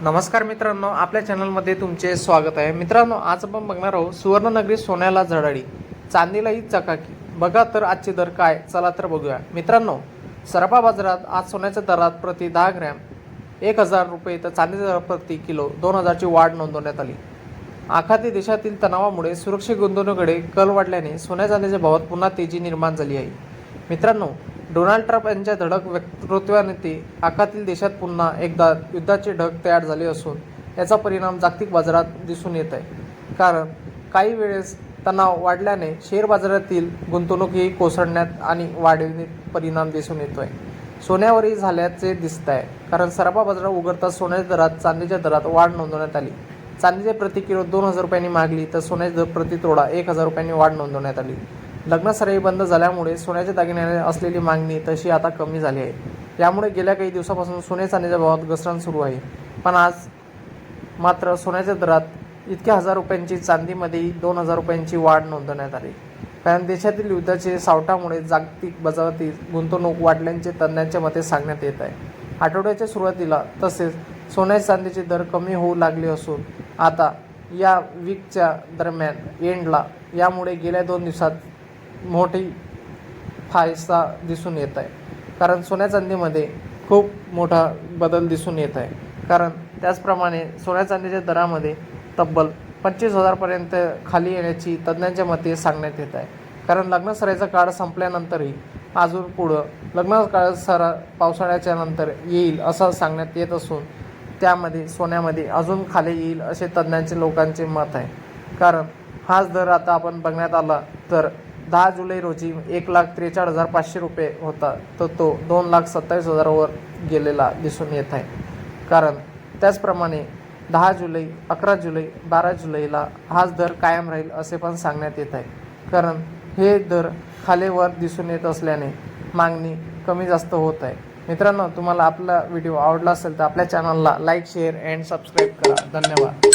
नमस्कार मित्रांनो, आपल्या चॅनलमध्ये तुमचे स्वागत आहे। मित्रांनो, आज आपण बघणार आहोत सुवर्णनगरी सोन्याला झळाळी, चांदीलाही चकाकी। बघा तर आजचे दर काय, चला तर बघूया। मित्रांनो, सराफा बाजारात आज सोन्याच्या दरात प्रति 10 ग्रॅम 1000 रुपये तर चांदीच्या दरात प्रति किलो 2000 ची वाढ नोंदवण्यात आली। आखाती देशातील तणावामुळे सुरक्षित गुंतवणुकीकडे कल वाढल्याने सोन्या चांदीच्या भावात पुन्हा तेजी निर्माण झाली आहे। मित्रांनो, डोनाल्ड ट्रम्प यांच्या धडक वक्तव्याने आखातील देशात पुन्हा एकदा युद्धाचे ढग तयार झाले असून याचा परिणाम जागतिक बाजारात दिसून येत आहे। कारण काही वेळेस तणाव वाढल्याने शेअर बाजारातील गुंतवणूकही कोसळण्यात आणि वाढण्यात परिणाम दिसून येतोय। सोन्यावरही झाल्याचे दिसत आहे, कारण सराफा बाजारात उघडताच सोन्याच्या दरात चांदीच्या दरात वाढ नोंदवण्यात आली। चांदीचे प्रति किलो 2000 रुपयांनी मागली तर सोन्याचे दर प्रति तोडा 1000 रुपयांनी वाढ नोंदवण्यात आली। लग्नसराई बंद झाल्यामुळे सोन्याच्या दागिन्याने असलेली मागणी तशी आता कमी झाली आहे। यामुळे गेल्या काही दिवसापासून सोने चांदीच्या भावात घसरण सुरू आहे। पण आज मात्र सोन्याच्या दरात इतक्या 1000 रुपयांची, चांदीमध्येही 2000 रुपयांची वाढ नोंदवण्यात आली। कारण देशातील युद्धाचे सावटामुळे जागतिक बाजारातील गुंतवणूक वाढल्याचे तज्ज्ञांच्या मते सांगण्यात येत आहे। आठवड्याच्या सुरुवातीला तसेच सोन्या चांदीचे दर कमी होऊ लागले असून आता या वीकच्या दरम्यान एंडला यामुळे गेल्या 2 दिवसात मोठी फायदा दिसून येत आहे। कारण सोन्या चांदीमध्ये खूप मोठा बदल दिसून येत आहे। कारण त्याचप्रमाणे सोन्या चांदीच्या दरामध्ये तब्बल 25,000 पर्यंत खाली येण्याची तज्ज्ञांच्या मते सांगण्यात येत आहे। कारण लग्नसराईचा काळ संपल्यानंतरही अजून पुढं लग्न काळ पावसाळ्याच्या नंतर येईल असं सांगण्यात येत असून त्यामध्ये सोन्यामध्ये अजून खाली येईल असे तज्ज्ञांचे लोकांचे मत आहे। कारण हाच दर आता आपण बघण्यात आला तर 10 जुलै रोजी 1,43,500 रुपये होता, तर तो 2,27,000 वर गेलेला दिसून येत आहे। कारण त्याचप्रमाणे 10 जुलै, 11 जुलै, 12 जुलैला हाच दर कायम राहील असे पण सांगण्यात येत आहे। कारण हे दर खालीवर दिसून येत असल्याने मागणी कमी जास्त होत आहे। मित्रांनो, तुम्हाला आपला व्हिडिओ आवडला असेल तर आपल्या चॅनलला लाईक, शेअर अँड सबस्क्राईब करा। धन्यवाद।